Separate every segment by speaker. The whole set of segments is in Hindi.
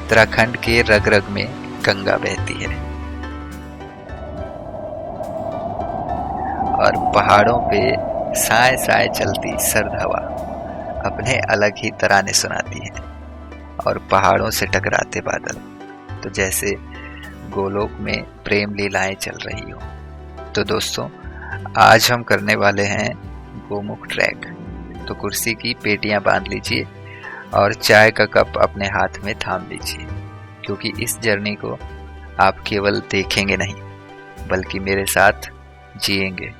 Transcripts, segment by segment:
Speaker 1: उत्तराखंड के रग रग में गंगा बहती है और पहाड़ों पे साए साए चलती सर्द हवा अपने अलग ही तराने सुनाती है और पहाड़ों से टकराते बादल तो जैसे गोलोक में प्रेम लीलाएं चल रही हो। तो दोस्तों, आज हम करने वाले हैं गोमुख ट्रैक। तो कुर्सी की पेटियां बांध लीजिए और चाय का कप अपने हाथ में थाम लीजिए, क्योंकि इस जर्नी को आप केवल देखेंगे नहीं बल्कि मेरे साथ जिएंगे।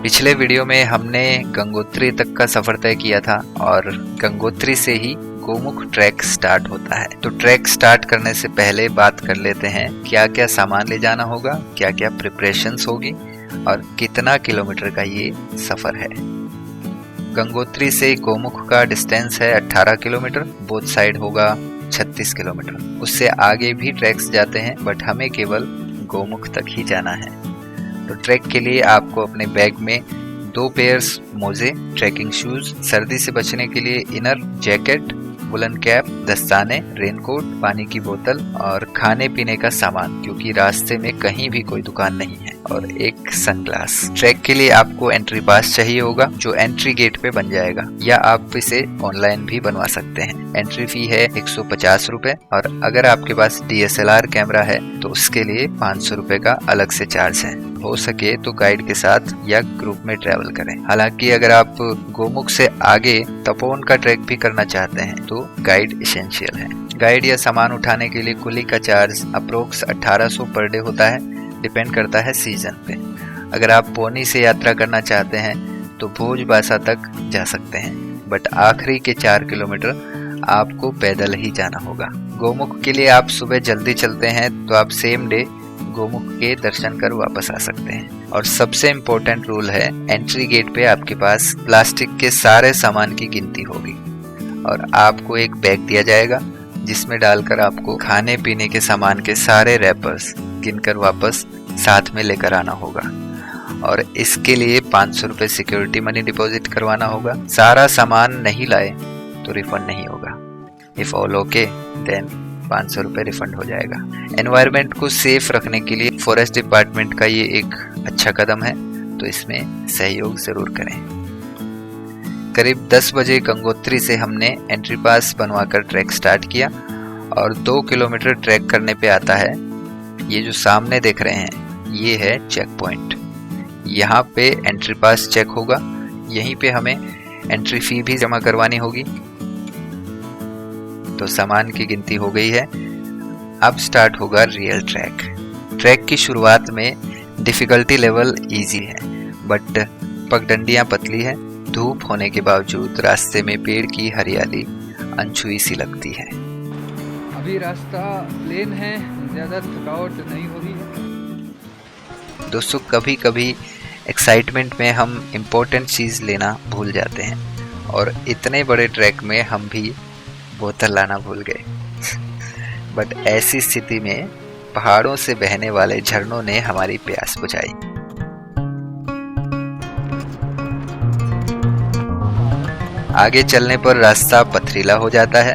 Speaker 1: पिछले वीडियो में हमने गंगोत्री तक का सफर तय किया था और गंगोत्री से ही गोमुख ट्रैक स्टार्ट होता है। तो ट्रैक स्टार्ट करने से पहले बात कर लेते हैं क्या क्या सामान ले जाना होगा, क्या क्या प्रिपरेशंस होगी और कितना किलोमीटर का ये सफर है। गंगोत्री से गोमुख का डिस्टेंस है 18 किलोमीटर, बोथ साइड होगा 36 किलोमीटर। उससे आगे भी ट्रैक्स जाते हैं बट हमें केवल गोमुख तक ही जाना है। तो ट्रैक के लिए आपको अपने बैग में 2 पेयर्स मोजे, ट्रैकिंग शूज, सर्दी से बचने के लिए इनर जैकेट, वुलन कैप, दस्ताने, रेनकोट, पानी की बोतल और खाने पीने का सामान, क्योंकि रास्ते में कहीं भी कोई दुकान नहीं है, और एक सनग्लास। ट्रैक के लिए आपको एंट्री पास चाहिए होगा जो एंट्री गेट पे बन जाएगा, या आप इसे ऑनलाइन भी बनवा सकते हैं। एंट्री फी है 150 रुपए और अगर आपके पास DSLR कैमरा है तो उसके लिए 500 रुपए का अलग से चार्ज है। हो सके तो गाइड के साथ या ग्रुप में ट्रैवल करें। हालांकि अगर आप गोमुख से आगे तपोवन का ट्रैक भी करना चाहते हैं तो गाइड एसेंशियल है। गाइड या सामान उठाने के लिए कुली का चार्ज अप्रोक्स 1800 पर डे होता है, डिपेंड करता है सीजन पे। अगर आप पोनी से यात्रा करना चाहते हैं तो भोज बासा तक जा सकते हैं, बट आखिरी के 4 किलोमीटर आपको पैदल ही जाना होगा। गोमुख के लिए आप सुबह जल्दी चलते हैं तो आप सेम डे गोमुख के दर्शन कर वापस आ सकते हैं। और सबसे इम्पोर्टेंट रूल है, एंट्री गेट पे आपके पास प्लास्टिक के सारे सामान की गिनती होगी और आपको एक बैग दिया जाएगा जिसमें डालकर आपको खाने पीने के सामान के सारे रैपर्स गिनकर वापस साथ में लेकर आना होगा। और इसके लिए 500 रुपए सिक्योरिटी मनी डिपॉजिट करवाना होगा। सारा सामान नहीं लाए तो रिफंड नहीं होगा। इफ ऑल ओके देन 500 रुपए रिफंड हो जाएगा। एनवायरनमेंट को सेफ रखने के लिए फॉरेस्ट डिपार्टमेंट का ये एक अच्छा कदम है, तो इसमें सहयोग जरूर करें। करीब 10 बजे गंगोत्री से हमने एंट्री पास बनवाकर ट्रैक स्टार्ट किया और 2 किलोमीटर ट्रैक करने पे आता है, ये जो सामने देख रहे हैं ये है चेक पॉइंट। यहाँ पे एंट्री पास चेक होगा, यहीं पे हमें एंट्री फी भी जमा करवानी होगी। तो सामान की गिनती हो गई है, अब स्टार्ट होगा रियल ट्रैक। ट्रैक की शुरुआत में डिफिकल्टी लेवल इजी है बट पगडंडियां पतली है। धूप होने के बावजूद रास्ते में पेड़ की हरियाली अनछुई सी लगती है।
Speaker 2: अभी रास्ता प्लेन है, ज्यादा थकावट नहीं हो रही है।
Speaker 1: दोस्तों, कभी कभी एक्साइटमेंट में हम इम्पोर्टेंट चीज़ लेना भूल जाते हैं और इतने बड़े ट्रैक में हम भी बोतल लाना भूल गए। बट ऐसी स्थिति में पहाड़ों से बहने वाले झरनों ने हमारी प्यास बुझाई। आगे चलने पर रास्ता पथरीला हो जाता है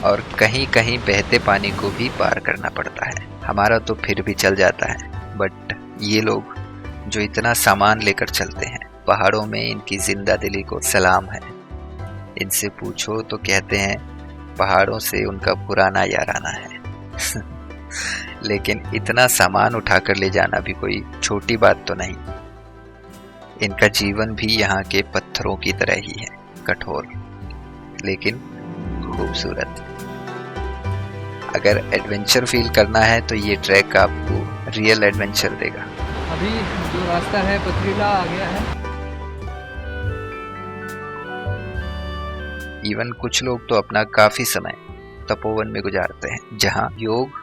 Speaker 1: और कहीं कहीं बहते पानी को भी पार करना पड़ता है। हमारा तो फिर भी चल जाता है, बट ये लोग जो इतना सामान लेकर चलते हैं, पहाड़ों में इनकी जिंदा दिली को सलाम है। इनसे पूछो तो कहते हैं पहाड़ों से उनका पुराना याराना है। लेकिन इतना सामान उठाकर ले जाना भी कोई छोटी बात तो नहीं। इनका जीवन भी यहाँ के पत्थरों की तरह ही है, कठोर लेकिन खूबसूरत। अगर एडवेंचर फील करना है तो ये ट्रैक आपको रियल एडवेंचर देगा।
Speaker 2: अभी जो रास्ता है पथरीला आ गया है।
Speaker 1: इवन कुछ लोग तो अपना काफी समय तपोवन में गुजारते हैं, जहाँ योग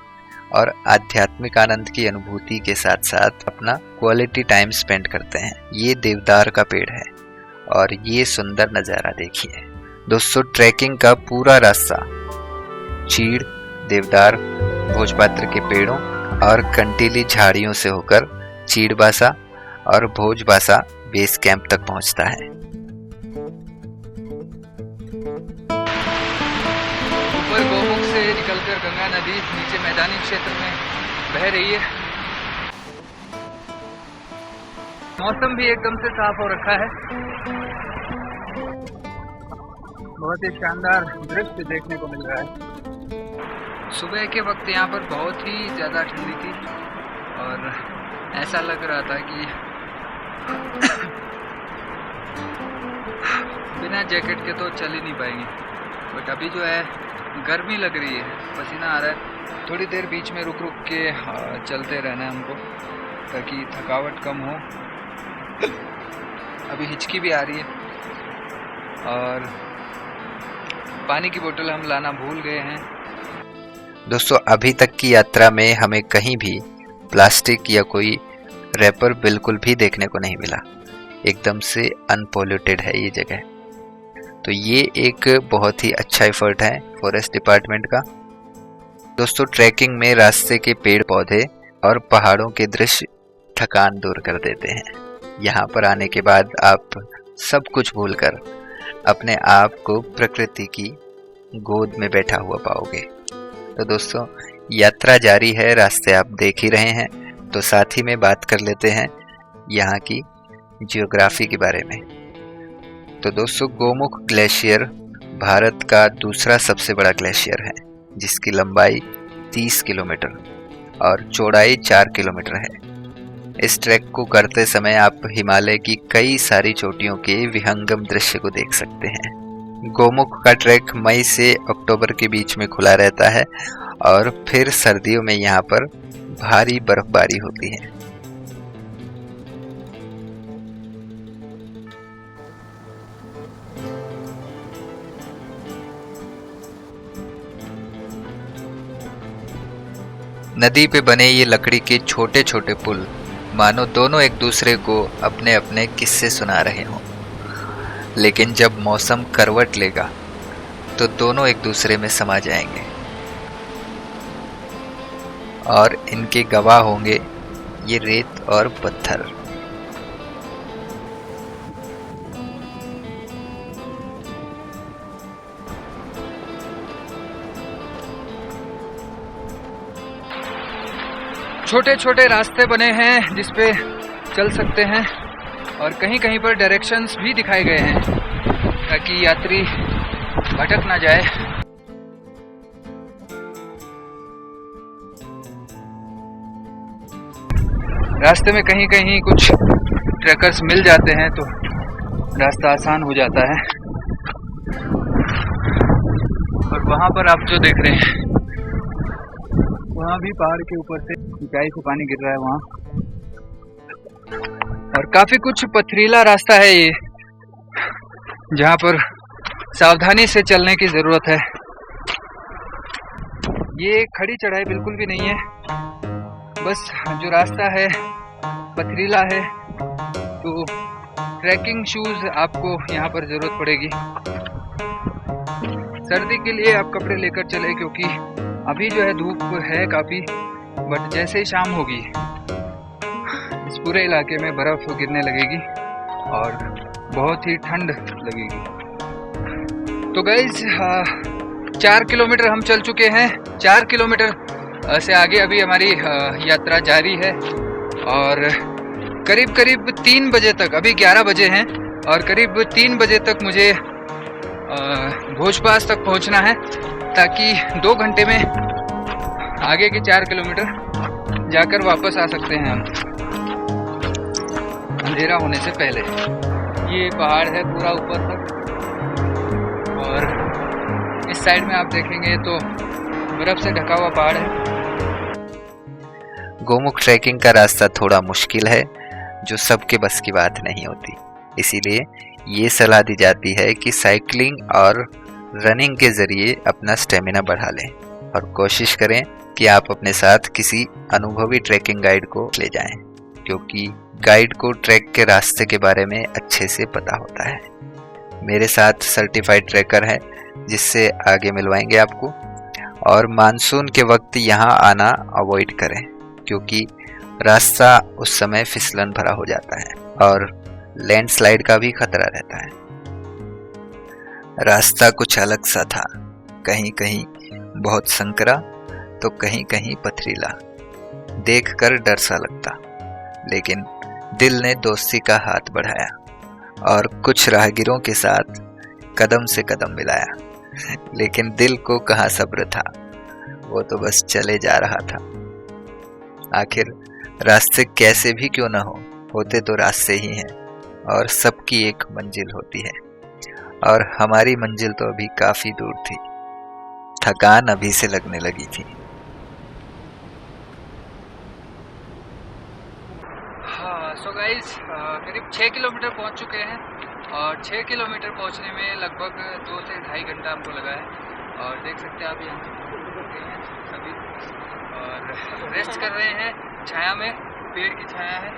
Speaker 1: और आध्यात्मिक आनंद की अनुभूति के साथ साथ अपना क्वालिटी टाइम स्पेंड करते हैं। ये देवदार का पेड़ है और ये सुंदर नज़ारा देखिए दोस्तों। ट्रैकिंग का पूरा रास्ता चीड़, देवदार, भोजपत्र के पेड़ों और कंटीली झाड़ियों से होकर चीड़बासा और भोजबासा बेस कैंप तक पहुंचता है।
Speaker 2: मैदानी क्षेत्र में बह रही है। मौसम भी एकदम से साफ हो रखा है। बहुत ही शानदार दृश्य देखने को मिल रहा है। सुबह के वक्त यहाँ पर बहुत ही ज़्यादा ठंडी थी और ऐसा लग रहा था कि बिना जैकेट के तो चल ही नहीं पाएंगे। बट अभी जो है गर्मी लग रही है, पसीना आ रहा है। थोड़ी देर बीच में रुक रुक के चलते रहना है हमको ताकि थकावट कम हो। अभी हिचकी भी आ रही है और पानी की बोतल हम लाना भूल गए हैं।
Speaker 1: दोस्तों, अभी तक की यात्रा में हमें कहीं भी प्लास्टिक या कोई रैपर बिल्कुल भी देखने को नहीं मिला। एकदम से अनपॉल्यूटेड है ये जगह। तो ये एक बहुत ही अच्छा एफर्ट है फॉरेस्ट डिपार्टमेंट का। दोस्तों, ट्रैकिंग में रास्ते के पेड़ पौधे और पहाड़ों के दृश्य थकान दूर कर देते हैं। यहाँ पर आने के बाद आप सब कुछ भूलकर अपने आप को प्रकृति की गोद में बैठा हुआ पाओगे। तो दोस्तों, यात्रा जारी है, रास्ते आप देख ही रहे हैं, तो साथ ही में बात कर लेते हैं यहाँ की जियोग्राफी के बारे में। तो दोस्तों, गोमुख ग्लेशियर भारत का दूसरा सबसे बड़ा ग्लेशियर है, जिसकी लंबाई 30 किलोमीटर और चौड़ाई 4 किलोमीटर है। इस ट्रैक को करते समय आप हिमालय की कई सारी चोटियों के विहंगम दृश्य को देख सकते हैं। गोमुख का ट्रैक मई से अक्टूबर के बीच में खुला रहता है और फिर सर्दियों में यहाँ पर भारी बर्फबारी होती है। नदी पे बने ये लकड़ी के छोटे छोटे पुल मानो दोनों एक दूसरे को अपने अपने किस्से सुना रहे हों। लेकिन जब मौसम करवट लेगा तो दोनों एक दूसरे में समा जाएंगे और इनके गवाह होंगे ये रेत और पत्थर।
Speaker 2: छोटे छोटे रास्ते बने हैं जिस पे चल सकते हैं और कहीं कहीं पर डायरेक्शंस भी दिखाए गए हैं ताकि यात्री भटक ना जाए। रास्ते में कहीं कहीं कुछ ट्रैकर्स मिल जाते हैं तो रास्ता आसान हो जाता है। और वहाँ पर आप जो देख रहे हैं वहाँ भी पहाड़ के ऊपर से ऊंचाई से पानी गिर रहा है वहाँ, और काफी कुछ पथरीला रास्ता है ये, जहाँ पर सावधानी से चलने की जरूरत है। ये खड़ी चढ़ाई बिल्कुल भी नहीं है, बस जो रास्ता है पथरीला है, तो ट्रैकिंग शूज आपको यहाँ पर जरूरत पड़ेगी। सर्दी के लिए आप कपड़े लेकर चले, क्योंकि अभी जो है धूप है काफ़ी, बट जैसे ही शाम होगी इस पूरे इलाके में बर्फ़ गिरने लगेगी और बहुत ही ठंड लगेगी। तो गाइस 4 किलोमीटर हम चल चुके हैं। 4 किलोमीटर से आगे अभी हमारी यात्रा जारी है और करीब करीब 3 बजे तक, अभी 11 बजे हैं और करीब 3 बजे तक मुझे भोजपास तक पहुंचना है, ताकि 2 घंटे में आगे के 4 किलोमीटर जाकर वापस आ सकते हैं हम अंधेरा होने से पहले। ये पहाड़ है पूरा ऊपर तक और इस साइड में आप देखेंगे तो बर्फ से ढका हुआ पहाड़ है।
Speaker 1: गोमुख ट्रैकिंग का रास्ता थोड़ा मुश्किल है, जो सबके बस की बात नहीं होती। इसीलिए ये सलाह दी जाती है कि साइकिलिंग और रनिंग के जरिए अपना स्टेमिना बढ़ा लें और कोशिश करें कि आप अपने साथ किसी अनुभवी ट्रैकिंग गाइड को ले जाएं, क्योंकि गाइड को ट्रैक के रास्ते के बारे में अच्छे से पता होता है। मेरे साथ सर्टिफाइड ट्रैकर है, जिससे आगे मिलवाएंगे आपको। और मानसून के वक्त यहाँ आना अवॉइड करें, क्योंकि रास्ता उस समय फिसलन भरा हो जाता है और लैंडस्लाइड का भी खतरा रहता है। रास्ता कुछ अलग सा था, कहीं कहीं बहुत संकरा तो कहीं कहीं पथरीला, देखकर डर सा लगता। लेकिन दिल ने दोस्ती का हाथ बढ़ाया और कुछ राहगीरों के साथ कदम से कदम मिलाया। लेकिन दिल को कहाँ सब्र था, वो तो बस चले जा रहा था। आखिर रास्ते कैसे भी क्यों न होते तो रास्ते ही हैं और सबकी एक मंजिल होती है। और हमारी मंजिल तो अभी काफी दूर थी, थकान अभी से लगने लगी थी।
Speaker 2: हाँ, सो गाइस करीब 6 किलोमीटर पहुंच चुके हैं और 6 किलोमीटर पहुंचने में लगभग 2 से ढाई घंटा हमको लगा है। और देख सकते हैं आप यहाँ से गुजर गए हैं सभी और रेस्ट कर रहे हैं छाया में, पेड़ की छाया है।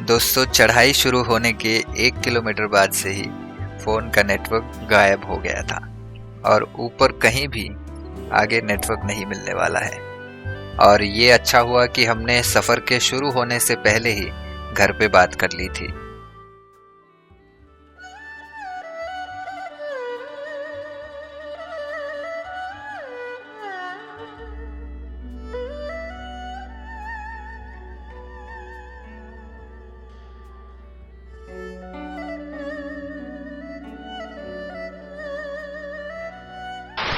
Speaker 1: दोस्तों, चढ़ाई शुरू होने के 1 किलोमीटर बाद से ही फोन का नेटवर्क गायब हो गया था और ऊपर कहीं भी आगे नेटवर्क नहीं मिलने वाला है। और ये अच्छा हुआ कि हमने सफर के शुरू होने से पहले ही घर पे बात कर ली थी।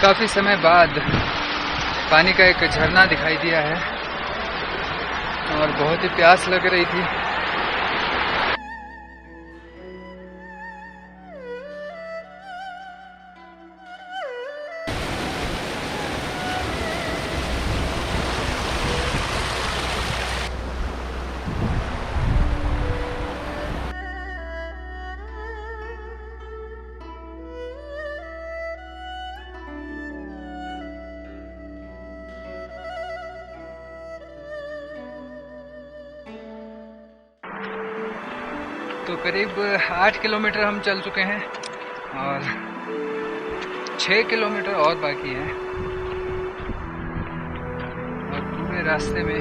Speaker 2: काफ़ी समय बाद पानी का एक झरना दिखाई दिया है और बहुत ही प्यास लग रही थी। तो करीब 8 किलोमीटर हम चल चुके हैं और 6 किलोमीटर और बाकी है और पूरे रास्ते में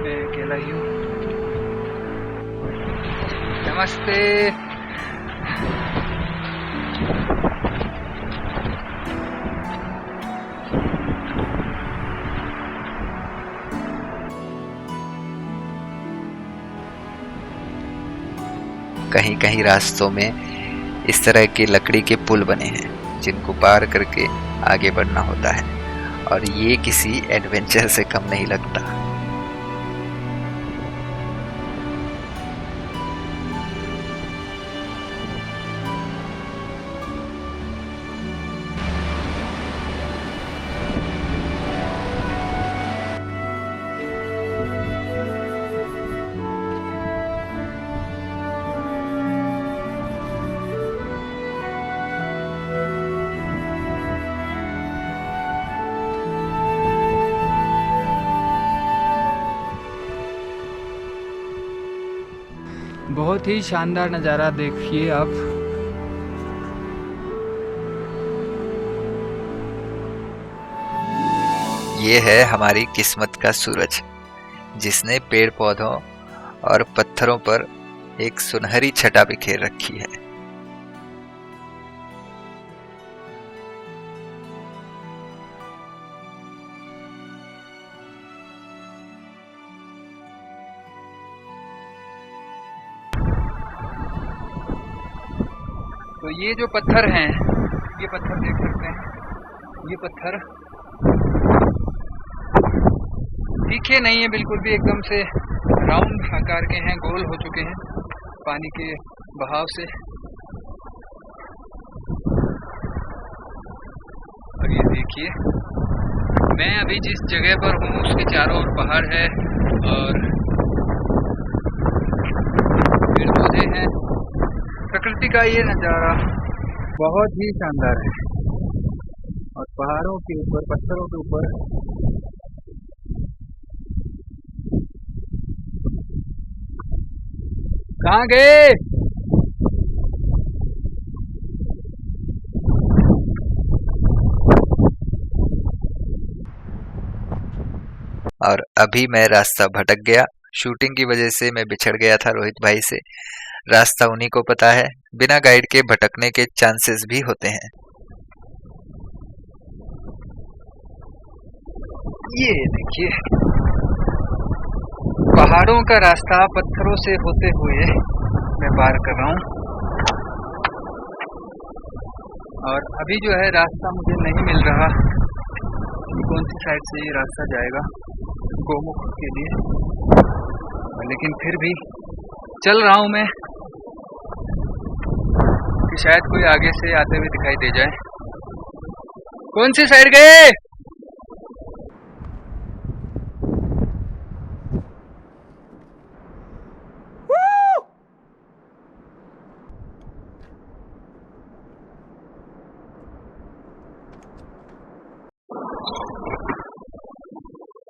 Speaker 2: मैं अकेला ही हूँ। नमस्ते।
Speaker 1: कहीं कहीं रास्तों में इस तरह के लकड़ी के पुल बने हैं जिनको पार करके आगे बढ़ना होता है और ये किसी एडवेंचर से कम नहीं लगता।
Speaker 2: बहुत ही शानदार नज़ारा देखिए आप।
Speaker 1: ये है हमारी किस्मत का सूरज, जिसने पेड़ पौधों और पत्थरों पर एक सुनहरी छटा बिखेर रखी है।
Speaker 2: तो ये जो पत्थर हैं, ये पत्थर देख सकते हैं, ये पत्थर तीखे नहीं है बिल्कुल भी, एकदम से राउंड आकार के हैं, गोल हो चुके हैं पानी के बहाव से। और ये देखिए, मैं अभी जिस जगह पर हूँ उसके चारों ओर पहाड़ है और पेड़ पौधे हैं। प्रकृति का ये नज़ारा बहुत ही शानदार है और पहाड़ों के ऊपर, पत्थरों के ऊपर कहाँ गए?
Speaker 1: और अभी मैं रास्ता भटक गया शूटिंग की वजह से मैं बिछड़ गया था रोहित भाई से। रास्ता उन्हीं को पता है, बिना गाइड के भटकने के चांसेस भी होते हैं।
Speaker 2: ये देखिए पहाड़ों का रास्ता पत्थरों से होते हुए मैं पार कर रहा हूँ, और अभी जो है रास्ता मुझे नहीं मिल रहा कि कौन सी साइड से ये रास्ता जाएगा गोमुख के लिए, लेकिन फिर भी चल रहा हूँ मैं कि शायद कोई आगे से आते हुए दिखाई दे जाए। कौन सी साइड गए?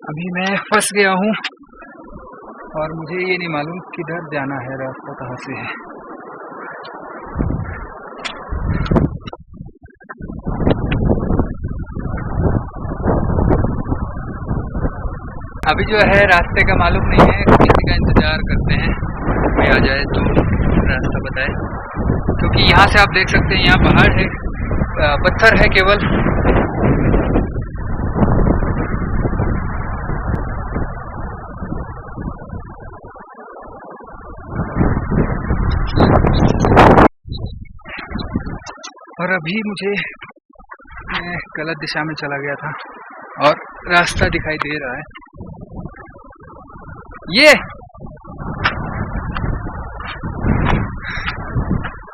Speaker 2: अभी मैं फंस गया हूँ और मुझे ये नहीं मालूम किधर जाना है, रास्ता कहाँ से है। अभी जो है रास्ते का मालूम नहीं है, किसी का इंतजार करते हैं कोई आ जाए तो रास्ता बताए, क्योंकि यहाँ से आप देख सकते हैं यहाँ पहाड़ है, पत्थर है केवल। और अभी मुझे मैं गलत दिशा में चला गया था और रास्ता दिखाई दे रहा है। ये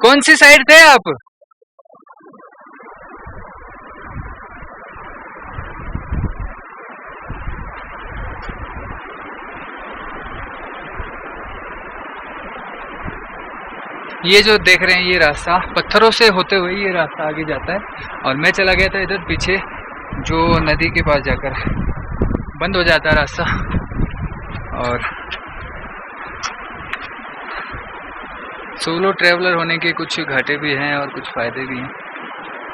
Speaker 2: कौन सी साइड थे आप? ये जो देख रहे हैं ये रास्ता पत्थरों से होते हुए ये रास्ता आगे जाता है, और मैं चला गया था इधर पीछे जो नदी के पास जाकर बंद हो जाता है रास्ता। और सोलो ट्रैवलर होने के कुछ घाटे भी हैं और कुछ फ़ायदे भी हैं।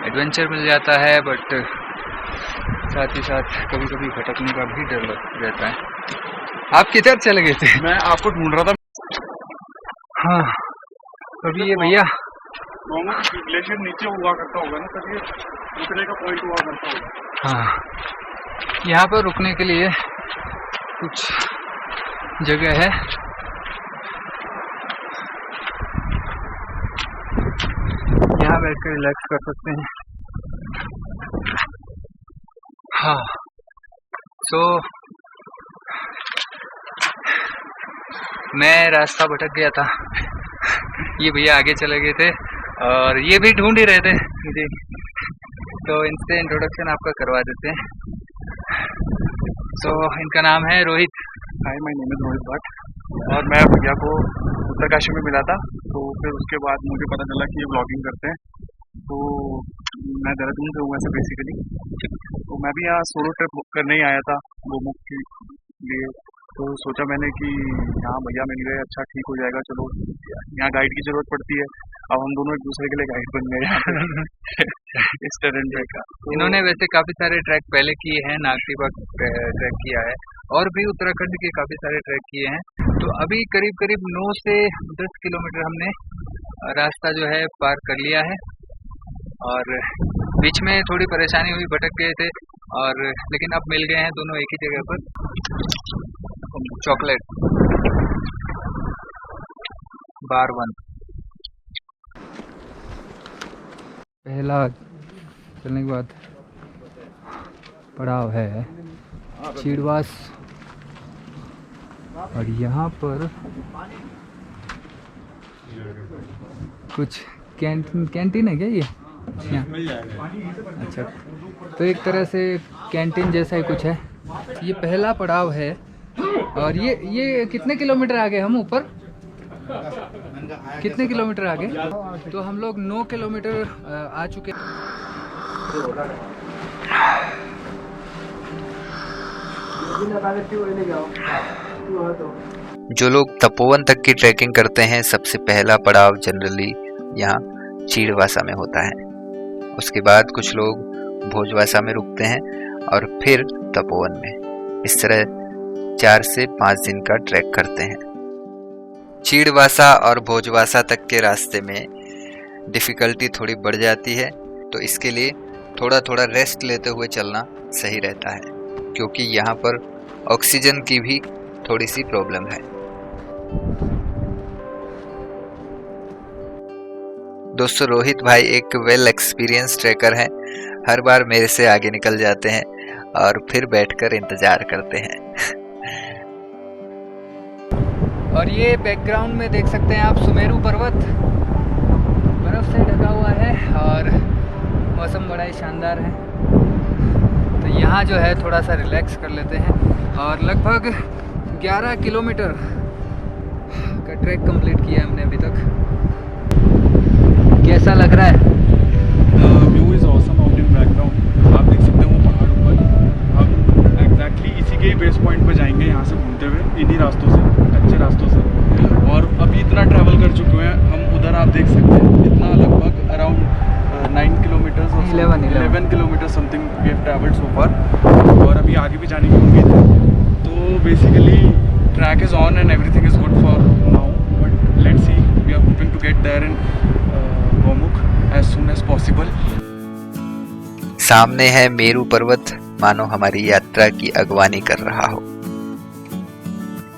Speaker 2: एडवेंचर मिल जाता है, बट साथ ही साथ कभी कभी भटकने का भी डर रहता है। आप किधर चले गए थे?
Speaker 3: मैं आपको ढूंढ रहा था।
Speaker 2: हाँ, अभी ये भैया
Speaker 3: ग्लेशियर नीचे हुआ करता होगा ना, तभी रुकने का पॉइंट हुआ करता होगा।
Speaker 2: हाँ, यहाँ पर रुकने के लिए कुछ जगह है। यहाँ बैठकर रिलैक्स कर सकते हैं। हाँ, तो मैं रास्ता भटक गया था, ये भैया आगे चले गए थे और ये भी ढूंढ ही रहे थे मुझे, तो इनसे इंट्रोडक्शन आपका करवा देते हैं। तो इनका नाम है Rohit.
Speaker 3: Hi, my name is Rohit Bhatt, और मैं भैया को उत्तरकाशी में मिला था, तो फिर उसके बाद मुझे पता चला कि ये ब्लॉगिंग करते हैं। तो मैं देहरादून से हूँ ऐसे बेसिकली, तो मैं भी यहाँ सोलो ट्रिप करने ही आया था गोमुख के लिए। तो सोचा मैंने कि यहाँ भैया मिल गए, अच्छा ठीक हो जाएगा, चलो यहाँ गाइड की ज़रूरत पड़ती है। अब हम दोनों एक दूसरे के लिए गाइड बन गए इस टरेन का।
Speaker 2: इन्होंने वैसे काफ़ी सारे ट्रैक पहले किए हैं, नागटिबा ट्रैक किया है और भी उत्तराखंड के काफ़ी सारे ट्रैक किए हैं। तो अभी करीब करीब 9 से 10 किलोमीटर हमने रास्ता जो है पार कर लिया है, और बीच में थोड़ी परेशानी हुई, भटक गए थे, और लेकिन अब मिल गए हैं दोनों एक ही जगह पर। चॉकलेट बार 1 पहला चलने के बाद पड़ाव है चीड़वास, और यहाँ पर कुछ कैंटीन है क्या ये? अच्छा, तो एक तरह से कैंटीन जैसा ही कुछ है। ये पहला पड़ाव है, और ये कितने किलोमीटर आगे हम ऊपर? कितने किलोमीटर आगे? तो हम लोग 9 किलोमीटर आ चुके।
Speaker 1: जो लोग तपोवन तक की ट्रैकिंग करते हैं, सबसे पहला पड़ाव जनरली यहाँ चीड़वासा में होता है। उसके बाद कुछ लोग भोजवासा में रुकते हैं और फिर तपोवन में। इस तरह 4 से 5 दिन का ट्रैक करते हैं। चीड़वासा और भोजवासा तक के रास्ते में डिफ़िकल्टी थोड़ी बढ़ जाती है, तो इसके लिए थोड़ा थोड़ा रेस्ट लेते हुए चलना सही रहता है, क्योंकि यहाँ पर ऑक्सीजन की भी थोड़ी सी प्रॉब्लम है। दोस्तों, रोहित भाई एक वेल एक्सपीरियंस ट्रैकर हैं। हर बार मेरे से आगे निकल जाते हैं और फिर बैठकर इंतजार करते हैं।
Speaker 2: और ये बैकग्राउंड में देख सकते हैं आप, सुमेरु पर्वत बर्फ से ढका हुआ है और मौसम बड़ा ही शानदार है। तो यहाँ जो है थोड़ा सा रिलैक्स कर लेते हैं और लगभग 11 किलोमीटर का ट्रैक कंप्लीट किया हमने अभी तक। कैसा लग रहा है?
Speaker 3: View is awesome out in background. आप देख सकते हैं वो पहाड़ ऊपर। हम एग्जैक्टली इसी के बेस पॉइंट पर जाएंगे, यहाँ से घूमते हुए इन्हीं रास्तों से, कच्चे रास्तों से। और अभी इतना ट्रैवल कर चुके हैं हम, उधर आप देख सकते हैं इतना लगभग अराउंड 9 किलोमीटर्स और 11 kilometre something we have travelled so far, और अभी आगे भी जाने की उम्मीद है। तो basically track is on and everything is good for now, but let's see, we are hoping to get there in Gomukh as soon as possible.
Speaker 1: सामने है मेरू पर्वत, मानो हमारी यात्रा की अगवानी कर रहा हो।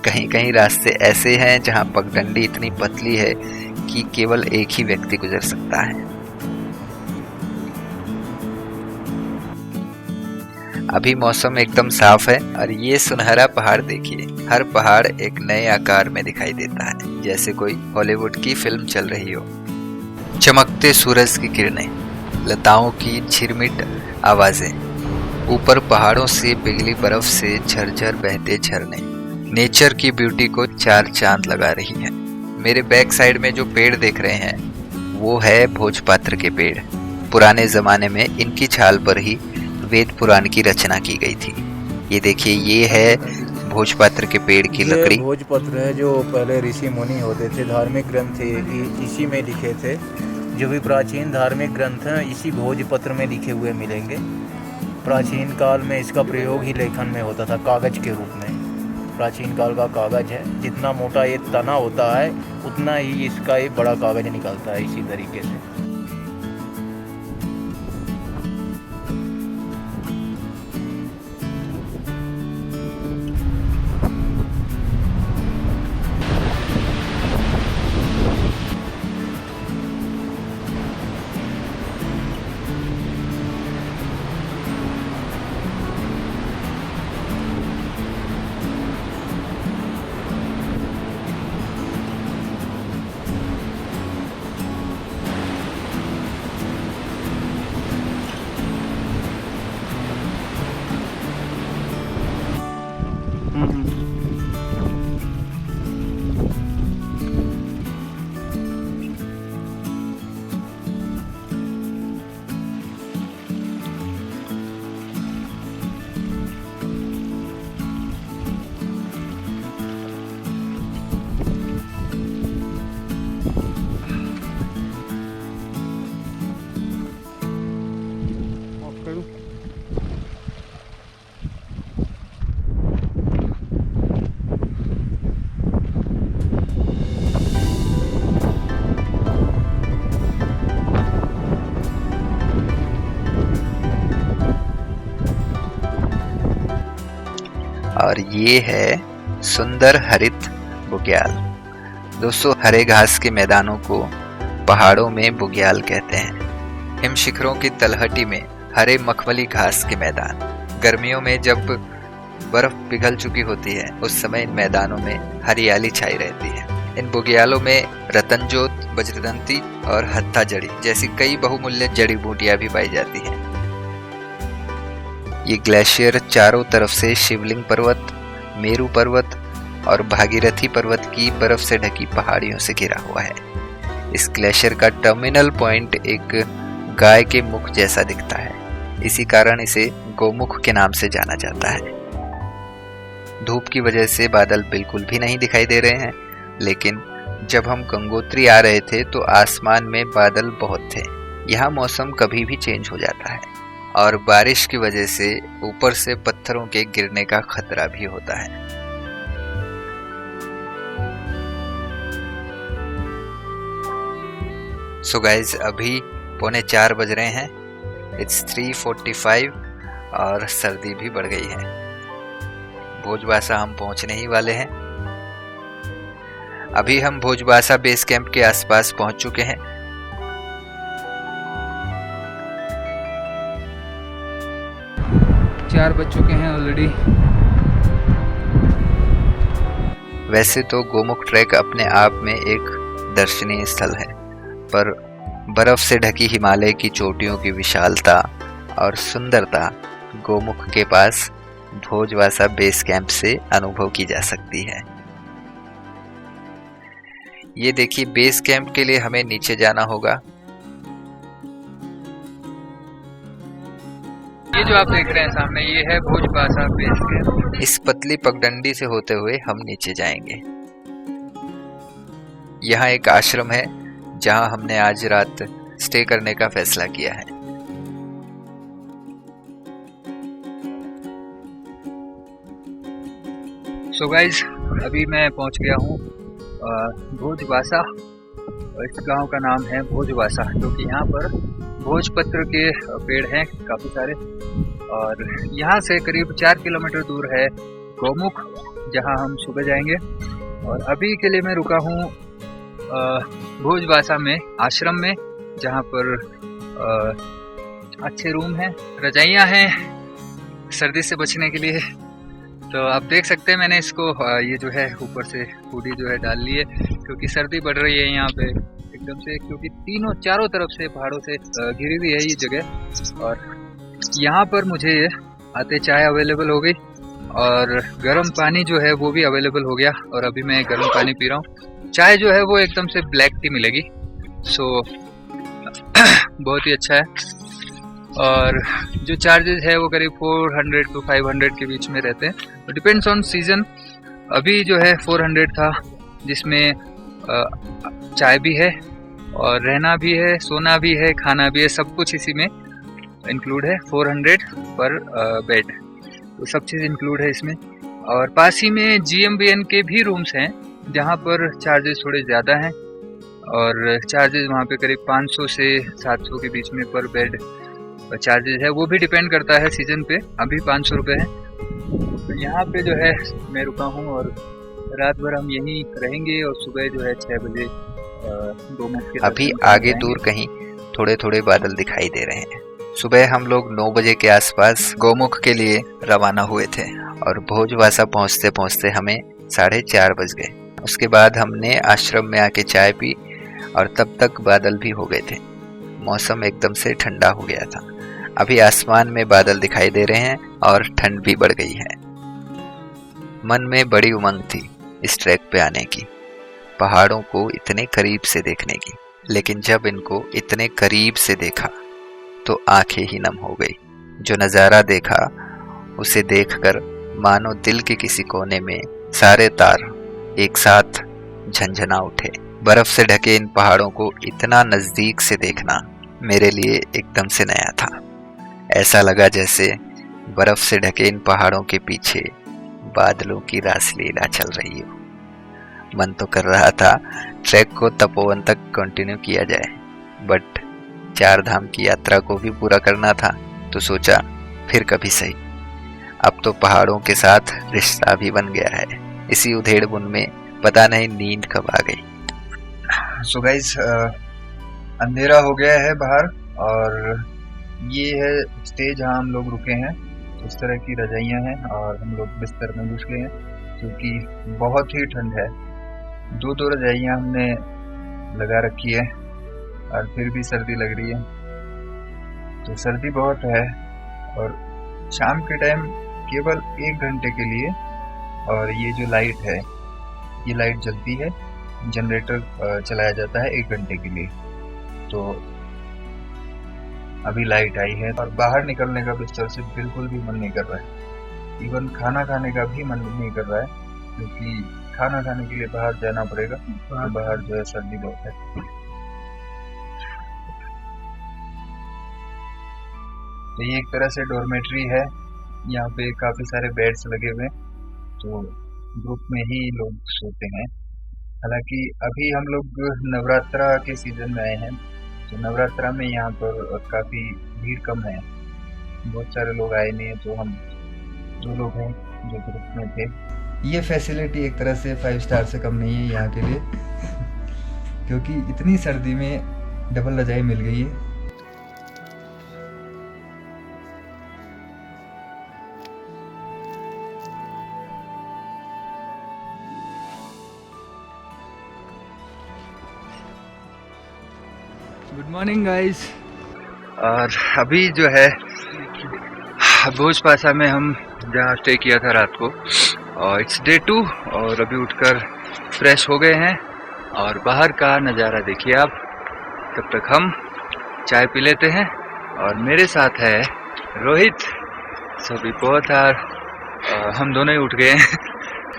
Speaker 1: कहीं कहीं रास्ते ऐसे हैं जहां पगडंडी इतनी पतली है कि केवल एक ही व्यक्ति गुजर सकता है। अभी मौसम एकदम साफ है और ये सुनहरा पहाड़ देखिए। हर पहाड़ एक नए आकार में दिखाई देता है, जैसे कोई हॉलीवुड की फिल्म चल रही हो। चमकते सूरज की किरणें, लताओं की झिरमिट आवाजें, ऊपर पहाड़ों से पिघली बर्फ से झरझर बहते झरने, नेचर की ब्यूटी को 4 चांद लगा रही है। मेरे बैक साइड में जो पेड़ देख रहे हैं वो है भोजपत्र के पेड़। पुराने जमाने में इनकी छाल पर ही वेद पुराण की रचना की गई थी। ये देखिए, ये है भोजपत्र के पेड़ की लकड़ी।
Speaker 4: भोजपत्र है जो पहले ऋषि मुनि होते थे, धार्मिक ग्रंथ इसी में लिखे थे। जो भी प्राचीन धार्मिक ग्रंथ हैं इसी भोजपत्र में लिखे हुए मिलेंगे। प्राचीन काल में इसका प्रयोग ही लेखन में होता था, कागज के रूप में। प्राचीन काल का कागज है, जितना मोटा ये तना होता है उतना ही इसका एक बड़ा कागज निकलता है इसी तरीके से।
Speaker 1: और ये है सुंदर हरित बुग्याल। दोस्तों, हरे घास के मैदानों को पहाड़ों में बुग्याल कहते हैं। हिम शिखरों की तलहटी में हरे मखमली घास के मैदान। गर्मियों में जब बर्फ पिघल चुकी होती है उस समय इन मैदानों में हरियाली छाई रहती है। इन बुग्यालों में रतनजोत, वज्रदंती और हत्था जड़ी जैसी कई बहुमूल्य जड़ी बूटियां भी पाई जाती हैं। ये ग्लेशियर चारों तरफ से शिवलिंग पर्वत, मेरू पर्वत और भागीरथी पर्वत की बर्फ से ढकी पहाड़ियों से घिरा हुआ है। इस ग्लेशियर का टर्मिनल पॉइंट एक गाय के मुख जैसा दिखता है, इसी कारण इसे गोमुख के नाम से जाना जाता है। धूप की वजह से बादल बिल्कुल भी नहीं दिखाई दे रहे हैं, लेकिन जब हम गंगोत्री आ रहे थे तो आसमान में बादल बहुत थे। यहाँ मौसम कभी भी चेंज हो जाता है और बारिश की वजह से ऊपर से पत्थरों के गिरने का खतरा भी होता है। सो गाइज अभी 3:45 बज रहे हैं। इट्स 3:45 और सर्दी भी बढ़ गई है। भोजबासा हम पहुंचने ही वाले हैं। अभी हम भोजबासा बेस कैंप के आसपास पहुंच चुके हैं।
Speaker 2: चार बज चुके हैं ऑलरेडी।
Speaker 1: वैसे तो गोमुख ट्रैक अपने आप में एक दर्शनीय स्थल है, पर बर्फ से ढकी हिमालय की चोटियों की विशालता और सुंदरता गोमुख के पास भोजबासा बेस कैंप से अनुभव की जा सकती है। ये देखिए, बेस कैंप के लिए हमें नीचे जाना होगा।
Speaker 2: ये जो आप देख रहे हैं सामने, ये है भोजबासा बेस कैंप।
Speaker 1: इस पतली पगडंडी से होते हुए हम नीचे जाएंगे। यहाँ एक आश्रम है जहाँ हमने आज रात स्टे करने का फैसला किया है।
Speaker 2: सो गाइज अभी मैं पहुंच गया हूँ भोजबासा। इस गांव का नाम है भोजबासा, क्योंकि यहाँ पर भोजपत्र के पेड़ हैं काफ़ी सारे। और यहाँ से करीब 4 किलोमीटर दूर है गोमुख, जहाँ हम सुबह जाएंगे। और अभी के लिए मैं रुका हूँ भोजबासा में आश्रम में, जहाँ पर अच्छे रूम हैं, रजाइयाँ हैं सर्दी से बचने के लिए। तो आप देख सकते हैं मैंने इसको ये जो है ऊपर से हुडी जो है डाल ली है, क्योंकि सर्दी बढ़ रही है यहाँ पे एकदम से, क्योंकि चारों तरफ से पहाड़ों से घिरी हुई है ये जगह। और यहाँ पर मुझे आते चाय अवेलेबल हो गई और गर्म पानी जो है वो भी अवेलेबल हो गया। और अभी मैं गर्म पानी पी रहा हूँ। चाय जो है वो एकदम से ब्लैक टी मिलेगी। सो बहुत ही अच्छा है। और जो चार्जेस है वो करीब 400 to 500 के बीच में रहते हैं, डिपेंड्स ऑन सीजन। अभी जो है 400 था, जिसमें चाय भी है और रहना भी है, सोना भी है, खाना भी है, सब कुछ इसी में इंक्लूड है। 400 पर बेड, तो सब चीज़ इंक्लूड है इसमें। और पास ही में GMBN के भी रूम्स हैं, जहाँ पर चार्जेस थोड़े ज़्यादा हैं। और चार्जेस वहाँ पे करीब 500 से 700 के बीच में पर बेड चार्जेस है। वो भी डिपेंड करता है सीजन पे। अभी 500 रुपये है। तो यहाँ पे जो है मैं रुका हूँ और रात भर हम यहीं रहेंगे। और सुबह जो है 6 बजे गोमुख के
Speaker 1: अभी आगे दूर कहीं थोड़े थोड़े बादल दिखाई दे रहे हैं। सुबह हम लोग 9 बजे के आसपास गोमुख के लिए रवाना हुए थे और भोजबासा पहुँचते पहुँचते हमें 4:30 बज गए। उसके बाद हमने आश्रम में आके चाय पी और तब तक बादल भी हो गए थे। मौसम एकदम से ठंडा हो गया था। अभी आसमान में बादल दिखाई दे रहे हैं और ठंड भी बढ़ गई है। मन में बड़ी उमंग थी इस ट्रैक पे आने की, पहाड़ों को इतने करीब से देखने की। लेकिन जब इनको इतने करीब से देखा तो आंखें ही नम हो गई। जो नज़ारा देखा उसे देखकर मानो दिल के किसी कोने में सारे तार एक साथ झंझना उठे। बर्फ से ढके इन पहाड़ों को इतना नज़दीक से देखना मेरे लिए एकदम से नया था। ऐसा लगा जैसे बर्फ से ढके इन पहाड़ों के पीछे बादलों की रासलीला चल रही हो। मन तो कर रहा था ट्रैक को तपोवन तक कंटिन्यू किया जाए, बट 4 धाम की यात्रा को भी पूरा करना था, तो सोचा फिर कभी सही। अब तो पहाड़ों के साथ रिश्ता भी बन गया है। इसी उधेड़-बुन में पता नहीं नींद कब आ गई।
Speaker 2: सो गाइस अंधेरा हो गया है बाहर और ये है स्टेज जहाँ हम लोग रुके हैं। इस तरह की रजाइयाँ हैं और हम लोग बिस्तर में घुस गए हैं, क्योंकि बहुत ही ठंड है। 2 रजाइयाँ हमने लगा रखी है और फिर भी सर्दी लग रही है। तो सर्दी बहुत है। और शाम के टाइम केवल 1 घंटे के लिए, और ये जो लाइट है ये लाइट जलती है, जनरेटर चलाया जाता है 1 घंटे के लिए। तो अभी लाइट आई है और बाहर निकलने का बिस्तर से बिल्कुल भी मन नहीं कर रहा है। इवन खाना खाने का भी मन नहीं कर रहा है, क्योंकि खाना खाने के लिए बाहर जाना पड़ेगा। तो बाहर जो है सर्दी बहुत है। तो ये एक तरह से डॉर्मेट्री है। यहाँ पे काफ़ी सारे बेड्स लगे हुए हैं, तो ग्रुप में ही लोग सोते हैं। हालांकि अभी हम लोग नवरात्रा के सीजन में आए हैं, तो नवरात्रा में यहाँ पर काफ़ी भीड़ कम है, बहुत सारे लोग आए नहीं हैं, तो हम 2 लोग हैं जो ग्रुप में थे।
Speaker 5: ये फैसिलिटी एक तरह से 5 स्टार से कम नहीं है यहाँ के लिए क्योंकि इतनी सर्दी में डबल रजाई मिल गई है।
Speaker 2: Good morning guys. और अभी जो है भोजपासा में हम जहाँ स्टे किया था रात को, और इट्स डे 2 और अभी उठकर फ्रेश हो गए हैं और बाहर का नज़ारा देखिए आप। तब तक हम चाय पी लेते हैं और मेरे साथ है रोहित। सभी बहुत हम दोनों ही उठ गए हैं।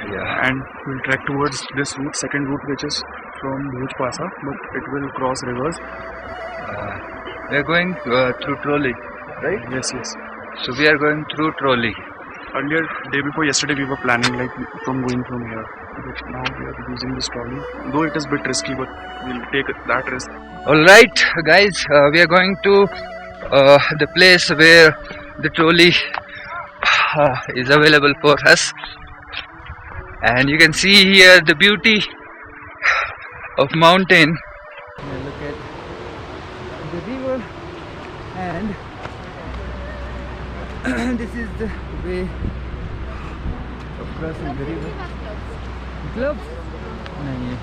Speaker 3: And we'll trek towards this route, second route, which is from Bhojpasa, but it will cross rivers.
Speaker 2: We are going through trolley, right?
Speaker 3: Yes.
Speaker 2: So we are going through trolley.
Speaker 3: Earlier, day before yesterday, we were planning like from going from here, but now we are using this trolley. Though it is a bit risky, but we'll take that risk.
Speaker 2: All right, guys, we are going to the place where the trolley is available for us, and you can see here the beauty of mountain.
Speaker 5: Look at the river, and this is the way of crossing the river. Gloves? नहीं है.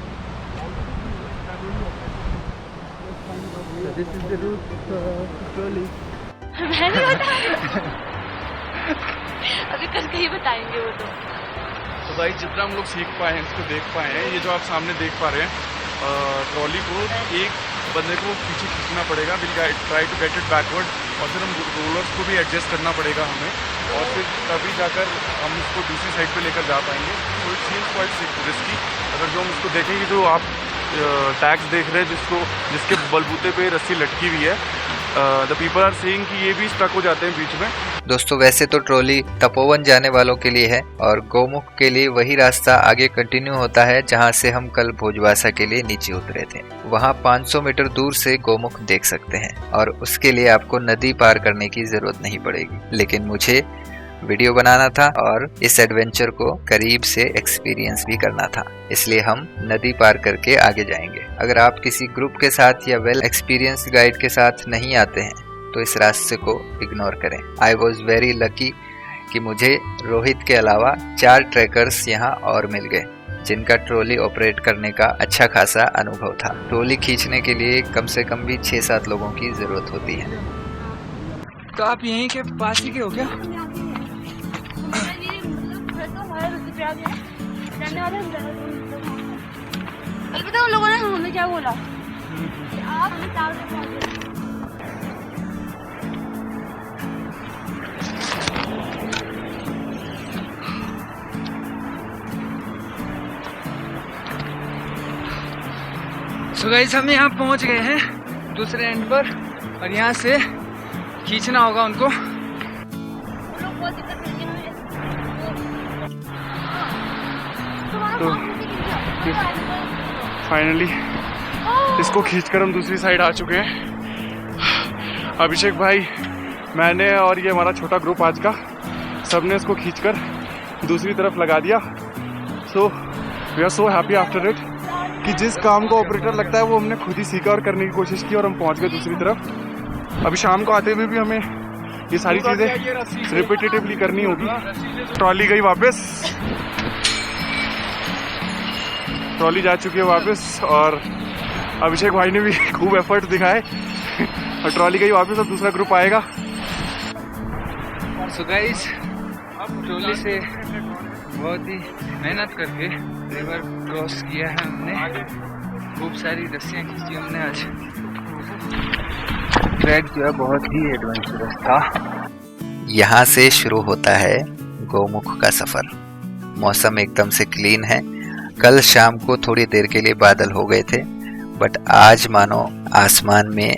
Speaker 5: So this is the route trolley.
Speaker 6: मैंने बताया अभी कल कहीं बताएंगे वो
Speaker 3: तो भाई जितना हम लोग सीख पाए हैं, इसको देख पाए हैं, ये जो आप सामने देख पा रहे हैं ट्रॉली को एक बंदे को पीछे खींचना पड़ेगा, will try to get it backward, और फिर हम रोलर्स को भी एडजस्ट करना पड़ेगा हमें, और फिर तभी जाकर हम उसको दूसरी साइड पे लेकर जा पाएंगे। तो इट सीम्स क्वाइट रिस्की। अगर जो हम उसको देखेंगे, जो आप टैग्स देख रहे हैं जिसके बलबूते पे रस्सी लटकी हुई है, द पीपल आर सेइंग कि ये भी स्टक हो जाते हैं बीच में।
Speaker 1: दोस्तों, वैसे तो ट्रॉली तपोवन जाने वालों के लिए है और गोमुख के लिए वही रास्ता आगे कंटिन्यू होता है जहां से हम कल भोजवासा के लिए नीचे उतरे थे। वहां 500 मीटर दूर से गोमुख देख सकते हैं और उसके लिए आपको नदी पार करने की जरूरत नहीं पड़ेगी। लेकिन मुझे वीडियो बनाना था और इस एडवेंचर को करीब से एक्सपीरियंस भी करना था, इसलिए हम नदी पार करके आगे जाएंगे। अगर आप किसी ग्रुप के साथ या वेल एक्सपीरियंस गाइड के साथ नहीं आते हैं तो इस रास्ते को इग्नोर करें। आई वॉज वेरी लकी कि मुझे रोहित के अलावा 4 ट्रैकर्स यहाँ और मिल गए जिनका ट्रॉली ऑपरेट करने का अच्छा खासा अनुभव था। ट्रॉली खींचने के लिए कम से कम भी 6-7 लोगों की जरूरत होती है।
Speaker 2: तो आप यहीं के पास ही के हो क्या?
Speaker 6: अलबत्ता उन लोगों ने हमें क्या बोला, आप
Speaker 2: सो गाइस, हम यहाँ पहुँच गए हैं दूसरे एंड पर, और यहाँ से खींचना होगा उनको।
Speaker 3: तो फाइनली इसको खींचकर हम दूसरी साइड आ चुके हैं। अभिषेक भाई, मैंने और ये हमारा छोटा ग्रुप आज का, सबने इसको खींचकर दूसरी तरफ लगा दिया। So we are so happy after it कि जिस काम को ऑपरेटर लगता है वो हमने खुद ही सीखा और करने की कोशिश की और हम पहुंच गए दूसरी तरफ। अभी शाम को आते हुए भी हमें ये सारी चीज़ें रिपीटेटिवली करनी होगी। ट्रॉली गई वापस, ट्रॉली जा चुकी है वापस, और अभिषेक भाई ने भी खूब एफर्ट दिखाए और ट्रॉली गई वापस। अब दूसरा ग्रुप आएगा।
Speaker 2: सो गाइस, ट्रॉली से बहुत ही मेहनत करके रिवर क्रॉस किया है हमने। खूब सारी रस्सियाँ खींची हमने आज। ट्रैक जो है बहुत ही एडवेंचरस था।
Speaker 1: यहाँ से शुरू होता है गोमुख का सफर। मौसम एकदम से क्लीन है। कल शाम को थोड़ी देर के लिए बादल हो गए थे, बट आज मानो आसमान में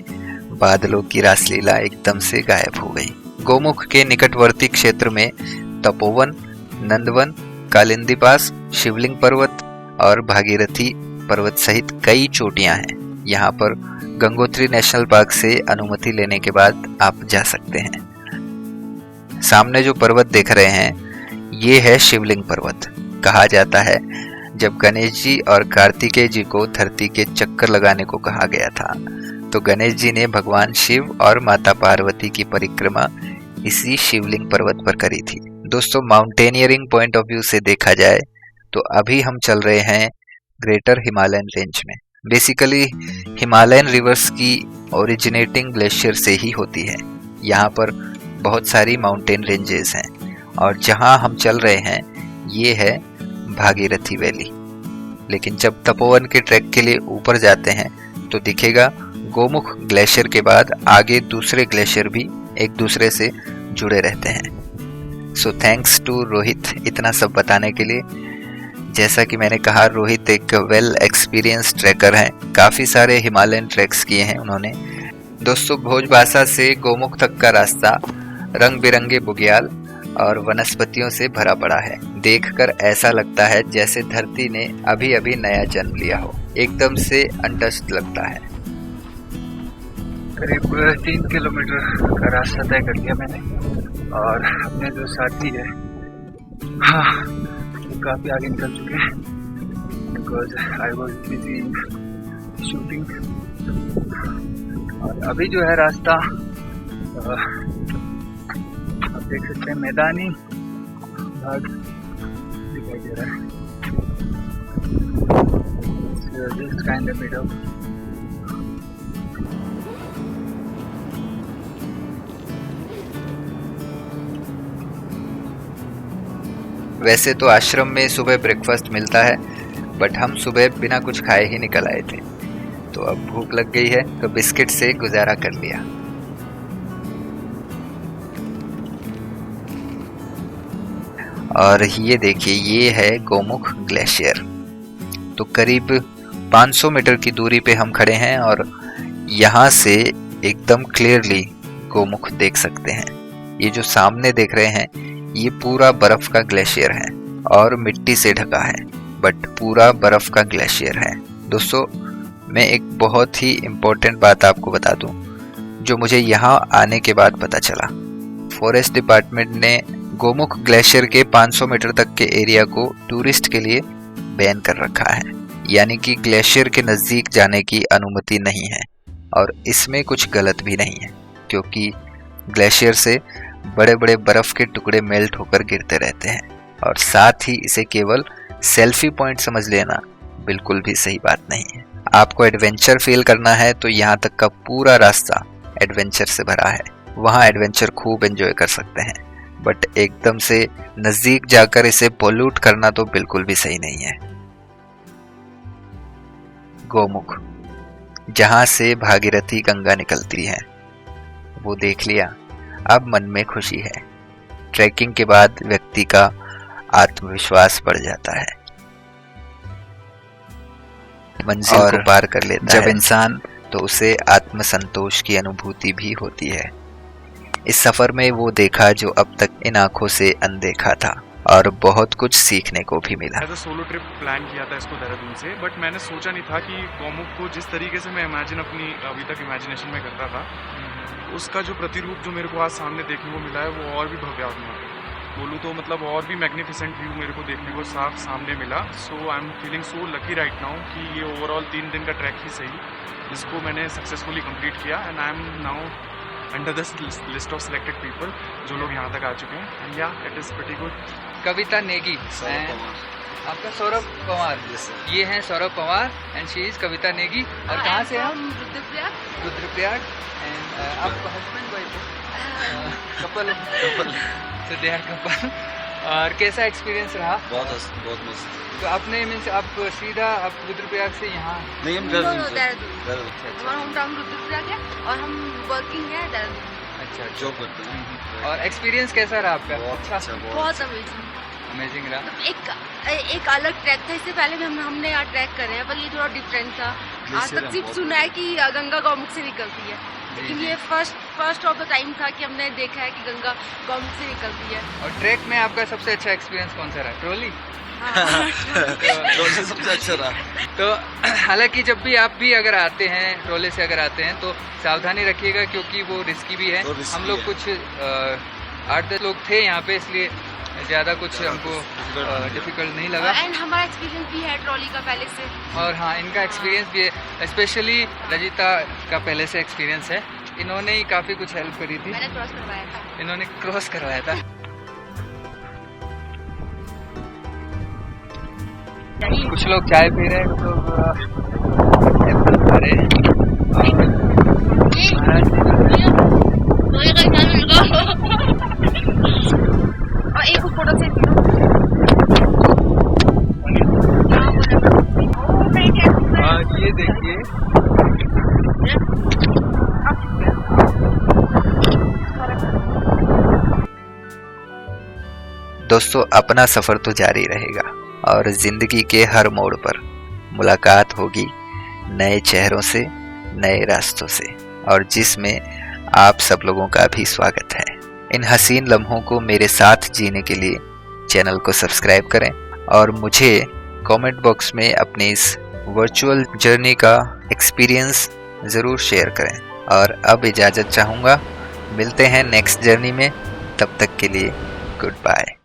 Speaker 1: बादलों की रासलीला एकदम से गायब हो गई। गोमुख के निकटवर्ती क्षेत्र में तपोवन, नंदवन, कालिंदी पास, शिवलिंग पर्वत और भागीरथी पर्वत सहित कई चोटियां हैं। यहाँ पर गंगोत्री नेशनल पार्क से अनुमति लेने के बाद आप जा सकते हैं। सामने जो पर्वत देख रहे हैं ये है शिवलिंग पर्वत। कहा जाता है जब गणेश जी और कार्तिकेय जी को धरती के चक्कर लगाने को कहा गया था तो गणेश जी ने भगवान शिव और माता पार्वती की परिक्रमा इसी शिवलिंग पर्वत पर करी थी। दोस्तों, माउंटेनियरिंग पॉइंट ऑफ व्यू से देखा जाए तो अभी हम चल रहे हैं ग्रेटर हिमालयन रेंज में। बेसिकली हिमालयन रिवर्स की ओरिजिनेटिंग ग्लेशियर से ही होती है। यहाँ पर बहुत सारी माउंटेन रेंजेस हैं और जहाँ हम चल रहे हैं ये है भागीरथी वैली। लेकिन जब तपोवन के ट्रैक के लिए ऊपर जाते हैं तो दिखेगा गोमुख ग्लेशियर के बाद आगे दूसरे ग्लेशियर भी एक दूसरे से जुड़े रहते हैं। सो थैंक्स टू रोहित इतना सब बताने के लिए। जैसा कि मैंने कहा, रोहित एक वेल एक्सपीरियंस ट्रैकर हैं, काफ़ी सारे हिमालयन ट्रैक्स किए हैं उन्होंने। दोस्तों, भोजबासा से गोमुख तक का रास्ता रंग बिरंगे बुग्याल और वनस्पतियों से भरा पड़ा है। देखकर ऐसा लगता है जैसे धरती ने अभी अभी नया जन्म लिया हो। एकदम से अनटच्ड लगता है।
Speaker 2: करीब 3 किलोमीटर का रास्ता तय कर लिया मैंने और अपने जो साथी है हाँ काफ़ी आगे निकल चुके हैं because I was busy shooting. और अभी जो है रास्ता आप देख सकते हैं मैदानी भाग दिखाई दे रहा है। Just kind of middle.
Speaker 1: वैसे तो आश्रम में सुबह ब्रेकफास्ट मिलता है बट हम सुबह बिना कुछ खाए ही निकल आए थे, तो अब भूख लग गई है तो बिस्किट से गुजारा कर लिया। और ये देखिए, ये है गोमुख ग्लेशियर। तो करीब 500 मीटर की दूरी पे हम खड़े हैं और यहाँ से एकदम क्लियरली गोमुख देख सकते हैं। ये जो सामने देख रहे हैं ये पूरा बर्फ का ग्लेशियर है और मिट्टी से ढका है, बट पूरा बर्फ का ग्लेशियर है। दोस्तों, मैं एक बहुत ही इम्पोर्टेंट बात आपको बता दूं जो मुझे यहाँ आने के बाद पता चला। फॉरेस्ट डिपार्टमेंट ने गोमुख ग्लेशियर के 500 मीटर तक के एरिया को टूरिस्ट के लिए बैन कर रखा है, यानी कि ग्लेशियर के नज़दीक जाने की अनुमति नहीं है। और इसमें कुछ गलत भी नहीं है क्योंकि ग्लेशियर से बड़े बड़े बर्फ के टुकड़े मेल्ट होकर गिरते रहते हैं, और साथ ही इसे केवल सेल्फी पॉइंट समझ लेना बिल्कुल भी सही बात नहीं है। आपको एडवेंचर फील करना है तो यहाँ तक का पूरा रास्ता एडवेंचर से भरा है, वहाँ एडवेंचर खूब एंजॉय कर सकते हैं। बट एकदम से नज़दीक जाकर इसे पोल्यूट करना तो बिल्कुल भी सही नहीं है। गोमुख, जहाँ से भागीरथी गंगा निकलती है, वो देख लिया। अब मन में खुशी है। ट्रैकिंग के बाद व्यक्ति का आत्मविश्वास बढ़ जाता है, मंजिल को पार कर लेता है जब इंसान, तो उसे आत्मसंतोष की अनुभूति भी होती है। इस सफर में वो देखा जो अब तक इन आंखों से अनदेखा था और बहुत कुछ सीखने को भी मिला।
Speaker 3: As a solo trip plan किया था इसको देहरादून से, बट मैंने सोचा नहीं था कि गोमुख को जिस तरीके से मैं इमेजिन अपनी अभी तक इमेजिनेशन में करता था, उसका जो प्रतिरूप जो मेरे को आज सामने देखने को मिला है वो और भी भव्यात्मक बोलूँ तो मतलब और भी मैग्निफिसेंट व्यू मेरे को देखने को साफ सामने मिला। So I am feeling so lucky right now कि ये ओवरऑल 3 दिन का ट्रैक ही सही जिसको मैंने सक्सेसफुली कंप्लीट किया, and I am now under this list of selected people जो लोग यहाँ तक आ चुके हैं, and yeah it is pretty good.
Speaker 2: Kavita Negi, आपका सौरभ पवार, ये हैं Saurabh Pawar and she is Kavita Negi. और कहाँ से हम? रुद्रप्रयाग। एंड आपका हस्बैंड वाइफ कपल तो दे आर कपल। और कैसा एक्सपीरियंस रहा?
Speaker 7: बहुत मस्त।
Speaker 2: तो आपने मीन्स आप सीधा आप रुद्रप्रयाग से यहाँ?
Speaker 7: नहीं, हम देहरादून,
Speaker 6: हमारा होम टाउन रुद्रप्रयाग है और हम वर्किंग है देहरादून।
Speaker 2: अच्छा,
Speaker 7: जॉब करते हैं।
Speaker 2: और एक्सपीरियंस कैसा रहा आपका?
Speaker 6: बहुत
Speaker 2: अमेजिंग रहा।
Speaker 6: एक अलग ट्रैक था, इससे पहले भी हमने यहाँ ट्रैक करे हैं, पर ये थोड़ा डिफरेंट था। आज तक सिर्फ सुना है कि गंगा गौमुख से निकलती है, लेकिन ये फर्स्ट ऑफ द टाइम था कि हमने देखा है कि गंगा गौमुख से निकलती है।
Speaker 2: और ट्रैक में आपका सबसे अच्छा एक्सपीरियंस कौन सा रहा? ट्रॉली?
Speaker 7: ट्रॉली से सबसे अच्छा रहा।
Speaker 2: तो हालांकि जब भी आप भी अगर आते हैं ट्रॉले से अगर आते हैं तो सावधानी रखिएगा, क्योंकि वो रिस्की भी है। हम लोग कुछ 8-10 लोग थे यहाँ पे, इसलिए ज़्यादा कुछ हमको डिफ़िकल्ट नहीं लगा।
Speaker 6: एंड हमारा एक्सपीरियंस भी है ट्रॉली का पहले से, और
Speaker 2: हाँ, इनका एक्सपीरियंस भी है। स्पेशली रजिता का पहले से एक्सपीरियंस है, इन्होंने ही काफ़ी कुछ हेल्प करी थी।
Speaker 6: मैंने क्रॉस करवाया था।
Speaker 2: इन्होंने क्रॉस करवाया था। कुछ लोग चाय पी रहे हैं, कुछ लोग एप्पल खा रहे हैं।
Speaker 6: और एक फोटो से
Speaker 2: ये देखिए,
Speaker 1: दोस्तों, अपना सफर तो जारी रहेगा और जिंदगी के हर मोड़ पर मुलाकात होगी नए चेहरों से, नए रास्तों से, और जिसमें आप सब लोगों का भी स्वागत है। इन हसीन लम्हों को मेरे साथ जीने के लिए चैनल को सब्सक्राइब करें और मुझे कमेंट बॉक्स में अपनी इस वर्चुअल जर्नी का एक्सपीरियंस ज़रूर शेयर करें। और अब इजाज़त चाहूँगा, मिलते हैं नेक्स्ट जर्नी में, तब तक के लिए गुड बाय।